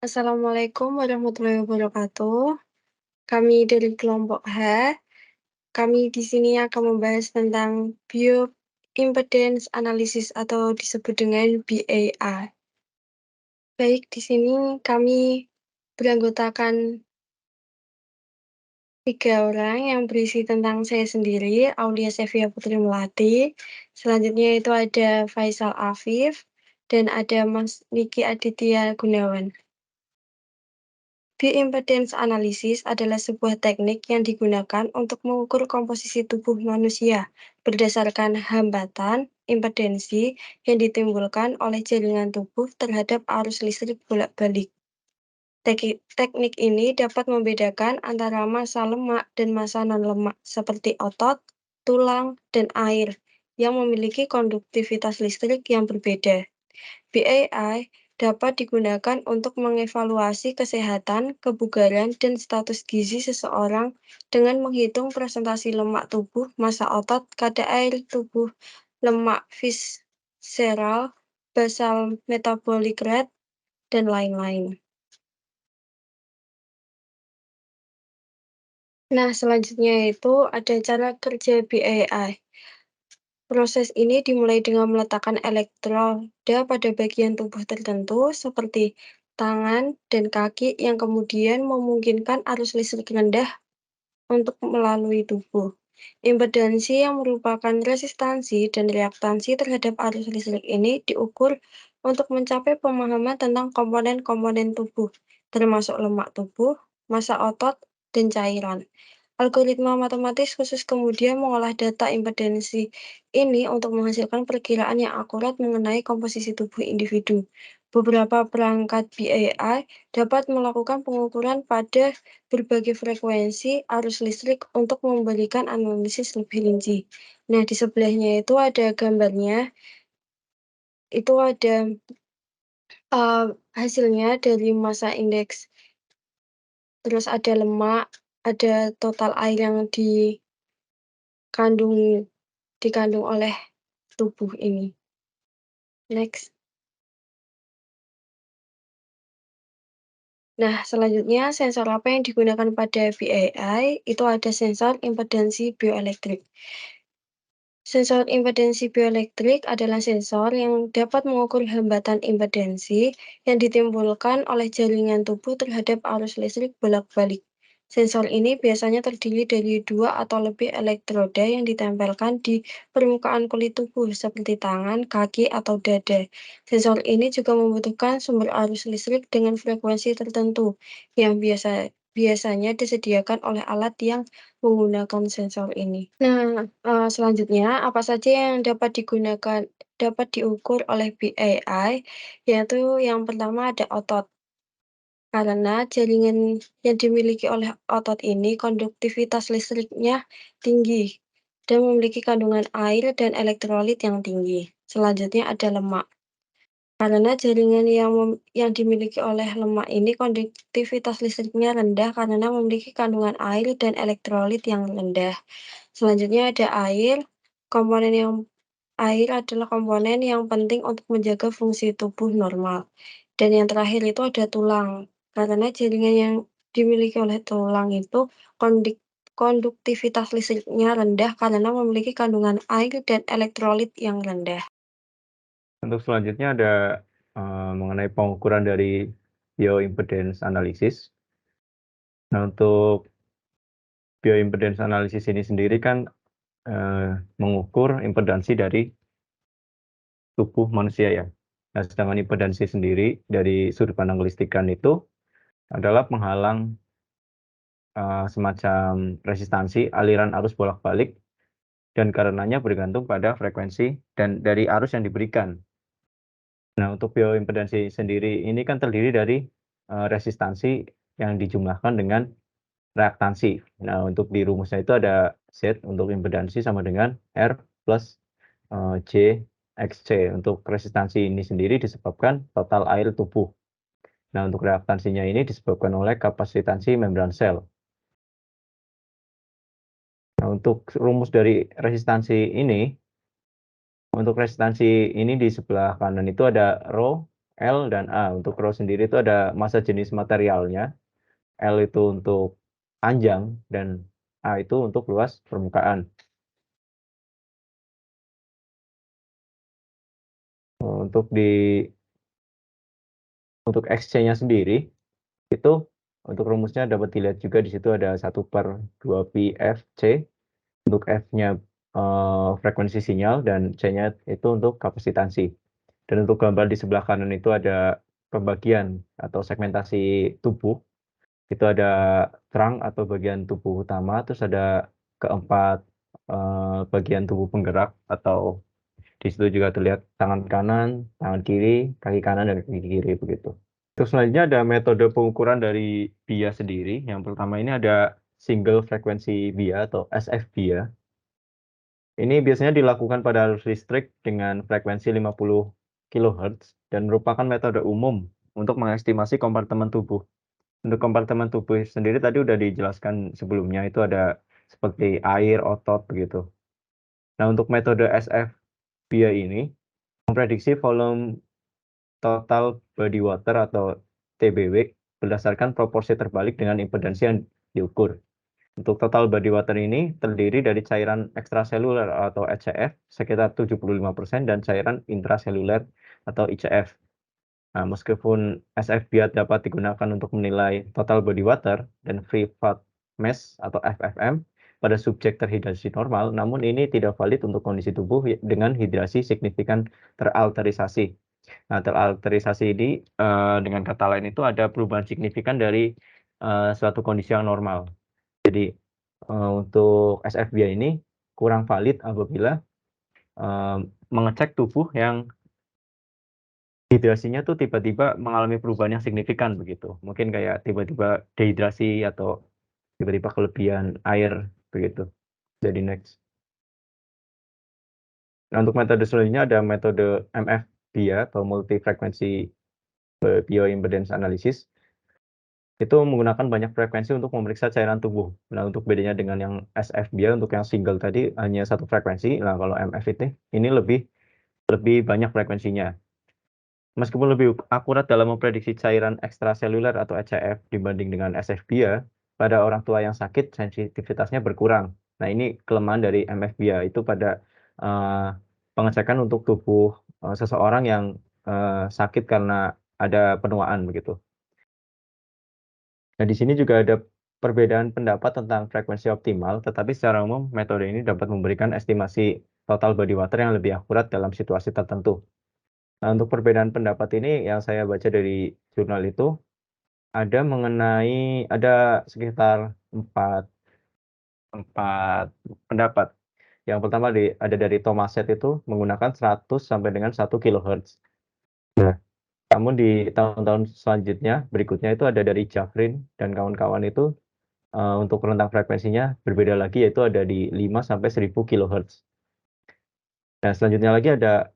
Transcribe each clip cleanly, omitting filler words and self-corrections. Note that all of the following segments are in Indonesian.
Assalamualaikum warahmatullahi wabarakatuh. Kami dari kelompok H, kami di sini akan membahas tentang bioimpedance analysis atau disebut dengan BAI. Baik, di sini kami beranggotakan 3 orang yang berisi tentang saya sendiri, Aulia Sevia Putri Melati. Selanjutnya itu ada Faisal Afif, dan ada Mas Niki Aditya Gunawan. Bioimpedance analysis adalah sebuah teknik yang digunakan untuk mengukur komposisi tubuh manusia berdasarkan hambatan impedensi yang ditimbulkan oleh jaringan tubuh terhadap arus listrik bolak-balik. Teknik ini dapat membedakan antara massa lemak dan massa non-lemak seperti otot, tulang, dan air yang memiliki konduktivitas listrik yang berbeda. BAI dapat digunakan untuk mengevaluasi kesehatan, kebugaran, dan status gizi seseorang dengan menghitung presentasi lemak tubuh, massa otot, kadar air tubuh, lemak visceral, basal metabolic rate, dan lain-lain. Nah, selanjutnya itu ada cara kerja BAI. Proses ini dimulai dengan meletakkan elektroda pada bagian tubuh tertentu seperti tangan dan kaki yang kemudian memungkinkan arus listrik rendah untuk melalui tubuh. Impedansi yang merupakan resistansi dan reaktansi terhadap arus listrik ini diukur untuk mencapai pemahaman tentang komponen-komponen tubuh, termasuk lemak tubuh, massa otot, dan cairan. Algoritma matematis khusus kemudian mengolah data impedansi ini untuk menghasilkan perkiraan yang akurat mengenai komposisi tubuh individu. Beberapa perangkat BAI dapat melakukan pengukuran pada berbagai frekuensi arus listrik untuk memberikan analisis lebih rinci. Nah, di sebelahnya itu ada gambarnya, itu ada hasilnya dari massa indeks, terus ada lemak, ada total air yang dikandung oleh tubuh ini. Next. Nah, selanjutnya sensor apa yang digunakan pada BAI? Itu ada sensor impedansi bioelektrik. Sensor impedansi bioelektrik adalah sensor yang dapat mengukur hambatan impedansi yang ditimbulkan oleh jaringan tubuh terhadap arus listrik bolak-balik. Sensor ini biasanya terdiri dari 2 atau lebih elektroda yang ditempelkan di permukaan kulit tubuh seperti tangan, kaki, atau dada. Sensor ini juga membutuhkan sumber arus listrik dengan frekuensi tertentu yang biasanya disediakan oleh alat yang menggunakan sensor ini. Nah, selanjutnya apa saja yang dapat diukur oleh BAI, yaitu yang pertama ada otot. Karena jaringan yang dimiliki oleh otot ini konduktivitas listriknya tinggi dan memiliki kandungan air dan elektrolit yang tinggi. Selanjutnya ada lemak. Karena jaringan yang dimiliki oleh lemak ini konduktivitas listriknya rendah karena memiliki kandungan air dan elektrolit yang rendah. Selanjutnya ada air. Air adalah komponen yang penting untuk menjaga fungsi tubuh normal. Dan yang terakhir itu ada tulang. Karena jaringan yang dimiliki oleh tulang itu konduktivitas listriknya rendah karena memiliki kandungan air dan elektrolit yang rendah. Untuk selanjutnya ada mengenai pengukuran dari bioimpedance analysis. Nah, untuk bioimpedance analysis ini sendiri kan mengukur impedansi dari tubuh manusia ya. Nah, sedangkan impedansi sendiri dari sudut pandang kelistrikan itu adalah penghalang semacam resistansi aliran arus bolak-balik dan karenanya bergantung pada frekuensi dan dari arus yang diberikan. Nah, untuk bioimpedansi sendiri ini kan terdiri dari resistansi yang dijumlahkan dengan reaktansi. Nah, untuk di rumusnya itu ada Z untuk impedansi sama dengan R plus J XC. Untuk resistansi ini sendiri disebabkan total air tubuh. Nah, untuk reaktansinya ini disebabkan oleh kapasitansi membran sel. Nah, untuk rumus dari untuk resistansi ini di sebelah kanan itu ada rho L dan A. Untuk rho sendiri itu ada massa jenis materialnya, L itu untuk panjang, dan A itu untuk luas permukaan. Untuk X-nya sendiri, itu untuk rumusnya dapat dilihat juga di situ ada 1/2 pi F C. Untuk F-nya frekuensi sinyal dan C-nya itu untuk kapasitansi. Dan untuk gambar di sebelah kanan itu ada pembagian atau segmentasi tubuh. Itu ada trunk atau bagian tubuh utama, terus ada keempat bagian tubuh penggerak, atau di situ juga terlihat tangan kanan, tangan kiri, kaki kanan, dan kaki kiri begitu. Terus selanjutnya ada metode pengukuran dari BIA sendiri. Yang pertama ini ada single frequency BIA atau SFBIA. Ini biasanya dilakukan pada arus listrik dengan frekuensi 50 kHz dan merupakan metode umum untuk mengestimasi kompartemen tubuh. Untuk kompartemen tubuh sendiri tadi udah dijelaskan sebelumnya, itu ada seperti air, otot begitu. Nah, untuk metode SFBIA ini memprediksi volume total body water atau TBW berdasarkan proporsi terbalik dengan impedansi yang diukur. Untuk total body water ini terdiri dari cairan ekstraseluler atau ECF sekitar 75% dan cairan intraseluler atau ICF. Nah, meskipun SFBIA dapat digunakan untuk menilai total body water dan free fat mass atau FFM pada subjek terhidrasi normal, namun ini tidak valid untuk kondisi tubuh dengan hidrasi signifikan teralterisasi. Nah, teralterisasi ini dengan kata lain itu ada perubahan signifikan dari suatu kondisi yang normal. Jadi untuk SFBIA ini kurang valid apabila mengecek tubuh yang hidrasinya tuh tiba-tiba mengalami perubahan yang signifikan begitu. Mungkin kayak tiba-tiba dehidrasi atau tiba-tiba kelebihan air begitu. Jadi next. Nah, untuk metode selanjutnya ada metode MFBIA atau multi frequency bioimpedance analysis. Itu menggunakan banyak frekuensi untuk memeriksa cairan tubuh. Nah, untuk bedanya dengan yang SFBIA, untuk yang single tadi hanya satu frekuensi. Nah, kalau MF ini lebih banyak frekuensinya. Meskipun lebih akurat dalam memprediksi cairan ekstraseluler atau ECF dibanding dengan SFBIA, pada orang tua yang sakit sensitivitasnya berkurang. Nah, ini kelemahan dari MFBIA itu pada pengecekan untuk tubuh seseorang yang sakit karena ada penuaan begitu. Nah, di sini juga ada perbedaan pendapat tentang frekuensi optimal, tetapi secara umum metode ini dapat memberikan estimasi total body water yang lebih akurat dalam situasi tertentu. Nah, untuk perbedaan pendapat ini yang saya baca dari jurnal itu ada sekitar empat pendapat. Yang pertama ada dari Tomaset itu menggunakan 100 sampai dengan 1 kHz. Nah, namun di tahun-tahun selanjutnya berikutnya itu ada dari Jafrin dan kawan-kawan itu untuk rentang frekuensinya berbeda lagi, yaitu ada di 5 sampai 1000 kHz. Nah, selanjutnya lagi ada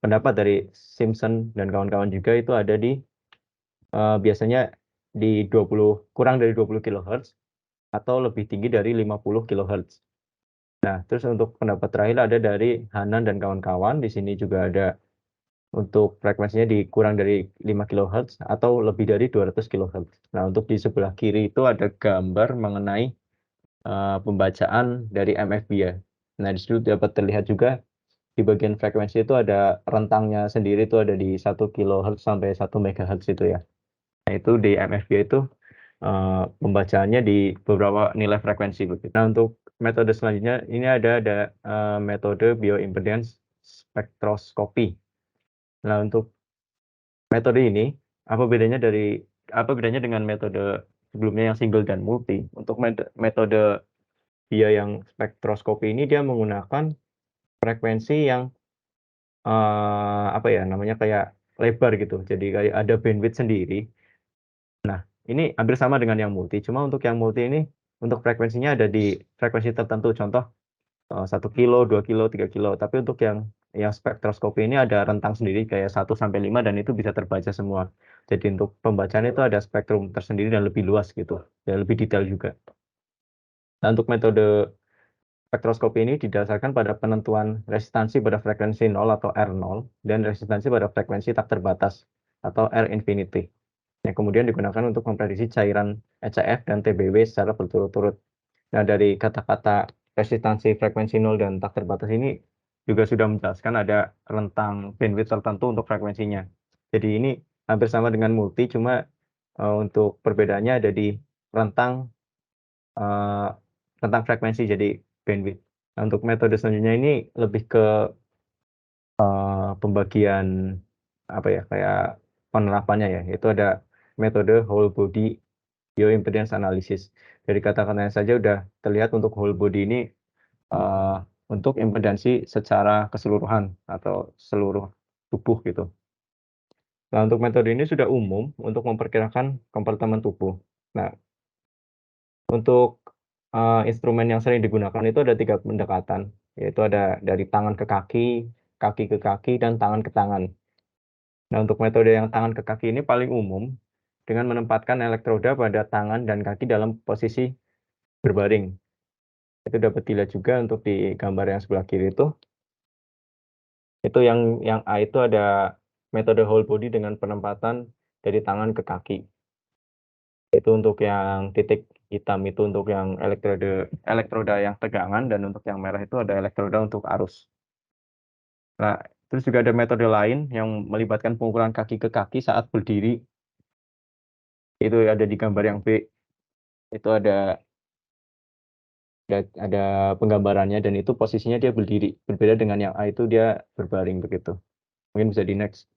pendapat dari Simpson dan kawan-kawan juga, itu ada di biasanya di kurang dari 20 kHz atau lebih tinggi dari 50 kHz. Nah, terus untuk pendapat terakhir ada dari Hanan dan kawan-kawan. Di sini juga ada untuk frekuensinya kurang dari 5 kHz atau lebih dari 200 kHz. Nah, untuk di sebelah kiri itu ada gambar mengenai pembacaan dari MFBIA. Nah, di situ dapat terlihat juga di bagian frekuensi itu ada rentangnya sendiri, itu ada di 1 kHz sampai 1 MHz itu ya. Nah, itu di MFBIA itu pembacaannya di beberapa nilai frekuensi begitu. Nah, untuk metode selanjutnya ini ada metode bioimpedance spektroskopi. Nah, untuk metode ini apa bedanya dengan metode sebelumnya yang single dan multi? Untuk metode dia yang spektroskopi ini dia menggunakan frekuensi yang apa ya namanya, kayak lebar gitu. Jadi kayak ada bandwidth sendiri. Nah, ini hampir sama dengan yang multi, cuma untuk yang multi ini untuk frekuensinya ada di frekuensi tertentu. Contoh 1 kilo, 2 kilo, 3 kilo. Tapi untuk yang spektroskopi ini ada rentang sendiri kayak 1 sampai 5 dan itu bisa terbaca semua. Jadi untuk pembacaan itu ada spektrum tersendiri dan lebih luas gitu. Dan lebih detail juga. Nah, untuk metode Spektroskopi ini didasarkan pada penentuan resistansi pada frekuensi 0 atau R0 dan resistansi pada frekuensi tak terbatas atau R infinity, yang kemudian digunakan untuk memprediksi cairan ECF dan TBW secara berturut-turut. Nah, dari kata-kata resistansi frekuensi 0 dan tak terbatas ini juga sudah menjelaskan ada rentang bandwidth tertentu untuk frekuensinya. Jadi ini hampir sama dengan multi, cuma untuk perbedaannya ada di rentang eee, rentang frekuensi, jadi bandwidth. Nah, untuk metode selanjutnya ini lebih ke pembagian apa ya, kayak penerapannya ya, itu ada metode whole body bioimpedance analysis. Dari kata-katanya saja udah terlihat untuk whole body ini Eee, untuk impedansi secara keseluruhan atau seluruh tubuh gitu. Nah, untuk metode ini sudah umum untuk memperkirakan kompartemen tubuh. Nah, untuk, instrumen yang sering digunakan itu ada 3 pendekatan, yaitu ada dari tangan kaki ke kaki, dan tangan ke tangan. Nah, untuk metode yang tangan ke kaki ini paling umum dengan menempatkan elektroda pada tangan dan kaki dalam posisi berbaring. Itu dapat dilihat juga untuk di gambar yang sebelah kiri itu. Itu yang A itu ada metode whole body dengan penempatan dari tangan ke kaki. Itu untuk yang titik hitam itu untuk yang elektroda yang tegangan, dan untuk yang merah itu ada elektroda untuk arus. Nah, terus juga ada metode lain yang melibatkan pengukuran kaki ke kaki saat berdiri, itu ada di gambar yang B. Itu ada penggambarannya, dan itu posisinya dia berdiri, berbeda dengan yang A itu dia berbaring begitu. Mungkin bisa di-next.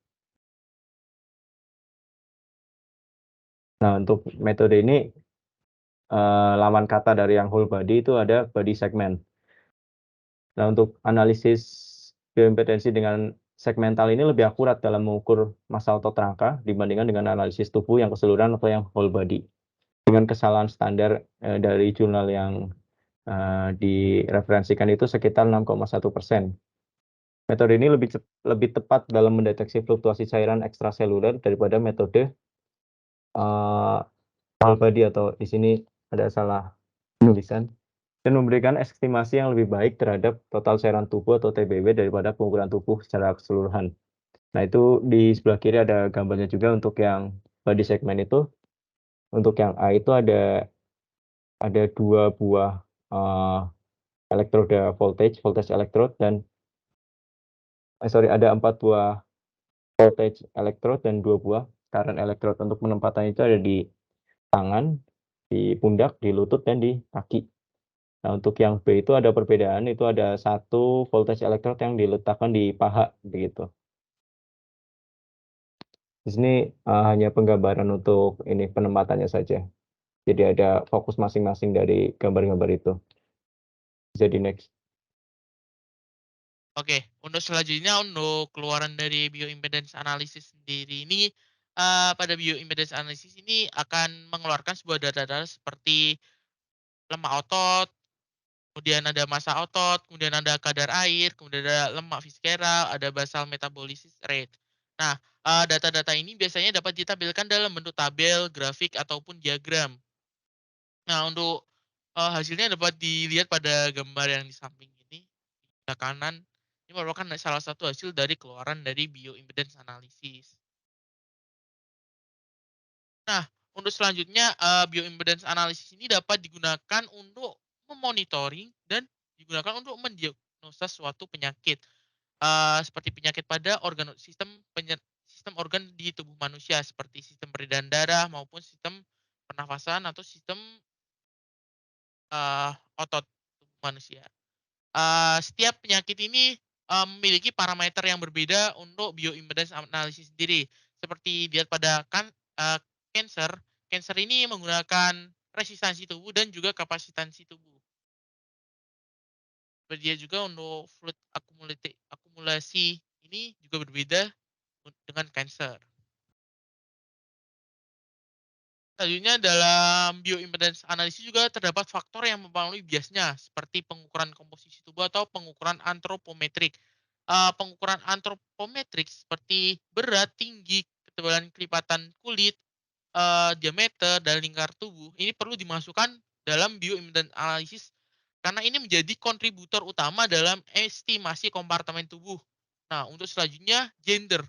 Nah, untuk metode ini lawan kata dari yang whole body itu ada body segment. Nah, untuk analisis bioimpedansi dengan segmental ini lebih akurat dalam mengukur massa otot rangka dibandingkan dengan analisis tubuh yang keseluruhan atau yang whole body. Dengan kesalahan standar, dari jurnal yang, direferensikan itu sekitar 6,1%. Metode ini lebih tepat dalam mendeteksi fluktuasi cairan ekstraseluler daripada metode, eee, whole body, atau di sini ada salah penulisan. Dan memberikan estimasi yang lebih baik terhadap total cairan tubuh atau TBW daripada pengukuran tubuh secara keseluruhan. Nah, itu di sebelah kiri ada gambarnya juga untuk yang body segment itu. Untuk yang A itu ada 2 buah, eee, elektroda voltage electrode, dan ada 4 buah voltage electrode dan 2 buah current electrode. Untuk penempatan itu ada di tangan, di pundak, di lutut, dan di kaki. Nah, untuk yang B itu ada perbedaan, itu ada 1 voltage electrode yang diletakkan di paha, begitu. Di sini, hanya penggambaran untuk ini, penempatannya saja. Jadi ada fokus masing-masing dari gambar-gambar itu. Bisa di-next. Oke, untuk selanjutnya untuk keluaran dari bioimpedance analysis sendiri ini, pada bioimpedance analysis ini akan mengeluarkan sebuah data-data seperti lemak otot, kemudian ada massa otot, kemudian ada kadar air, kemudian ada lemak visceral, ada basal metabolisis rate. Nah, data-data ini biasanya dapat ditampilkan dalam bentuk tabel, grafik, ataupun diagram. Nah, untuk, hasilnya dapat dilihat pada gambar yang di samping ini, sebelah kanan. Ini merupakan salah satu hasil dari keluaran dari bioimpedance analysis. Nah, untuk selanjutnya, bioimpedance analysis ini dapat digunakan untuk memonitoring dan digunakan untuk mendiagnosa suatu penyakit, seperti penyakit pada sistem organ di tubuh manusia seperti sistem peredaran darah maupun sistem pernafasan atau sistem, otot tubuh manusia. Setiap penyakit ini, memiliki parameter yang berbeda untuk bioimpedance analysis sendiri. Seperti dilihat pada kanker, kanker ini menggunakan resistansi tubuh dan juga kapasitansi tubuh. Dia juga untuk fluid akumulasi ini juga berbeda dengan kanker. Selanjutnya dalam bioimpedance analysis juga terdapat faktor yang mempengaruhi biasnya, seperti pengukuran komposisi tubuh atau pengukuran antropometrik. Pengukuran antropometrik seperti berat, tinggi, ketebalan kelipatan kulit, diameter, dan lingkar tubuh ini perlu dimasukkan dalam bioimpedance analysis karena ini menjadi kontributor utama dalam estimasi kompartemen tubuh. Nah, untuk selanjutnya gender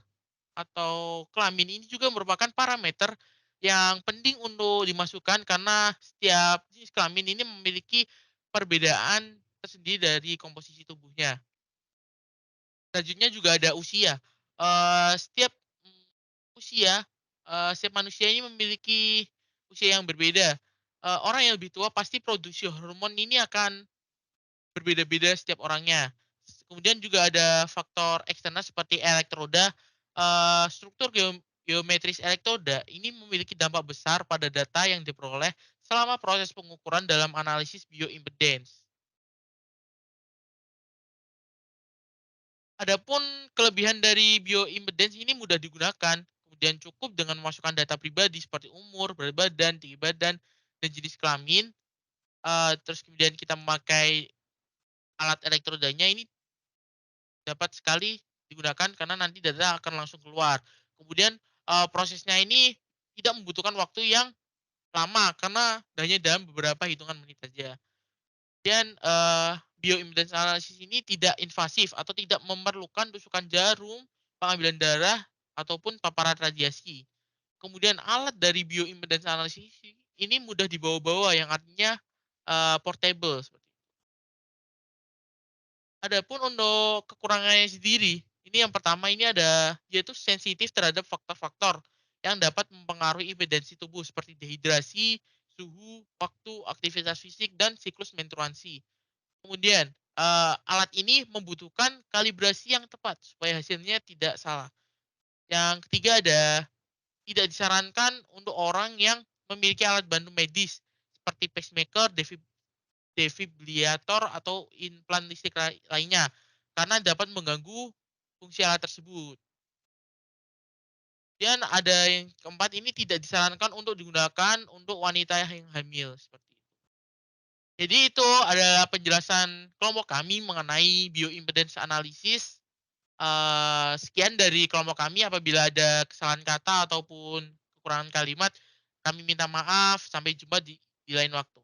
atau kelamin ini juga merupakan parameter yang penting untuk dimasukkan karena setiap jenis kelamin ini memiliki perbedaan tersendiri dari komposisi tubuhnya. Selanjutnya juga ada usia. Setiap usia, setiap manusia ini memiliki usia yang berbeda. Orang yang lebih tua pasti produksi hormon ini akan berbeda-beda setiap orangnya. Kemudian juga ada faktor eksternal seperti elektroda, struktur geometris elektroda ini memiliki dampak besar pada data yang diperoleh selama proses pengukuran dalam analisis bioimpedance. Adapun kelebihan dari bioimpedance ini mudah digunakan, kemudian cukup dengan memasukkan data pribadi seperti umur, berat badan, tinggi badan, dan jenis kelamin. Terus kemudian kita memakai alat elektrodanya ini dapat sekali digunakan karena nanti data akan langsung keluar. Kemudian prosesnya ini tidak membutuhkan waktu yang lama karena hanya dalam beberapa hitungan menit saja. Dan bioimpedance analysis ini tidak invasif atau tidak memerlukan tusukan jarum, pengambilan darah, ataupun paparan radiasi. Kemudian alat dari bioimpedance analysis ini mudah dibawa-bawa yang artinya portable. Adapun untuk kekurangannya sendiri, ini yang pertama ini ada yaitu sensitif terhadap faktor-faktor yang dapat mempengaruhi impedansi tubuh seperti dehidrasi, suhu, waktu, aktivitas fisik, dan siklus menstruasi. Kemudian, alat ini membutuhkan kalibrasi yang tepat supaya hasilnya tidak salah. Yang ketiga ada tidak disarankan untuk orang yang memiliki alat bantu medis seperti pacemaker, defibrillator, atau implan listrik lainnya karena dapat mengganggu fungsi alat tersebut. Dan ada yang keempat ini tidak disarankan untuk digunakan untuk wanita yang hamil seperti itu. Jadi itu adalah penjelasan kelompok kami mengenai bioimpedance analysis. Sekian dari kelompok kami, apabila ada kesalahan kata ataupun kekurangan kalimat, kami minta maaf. Sampai jumpa di lain waktu.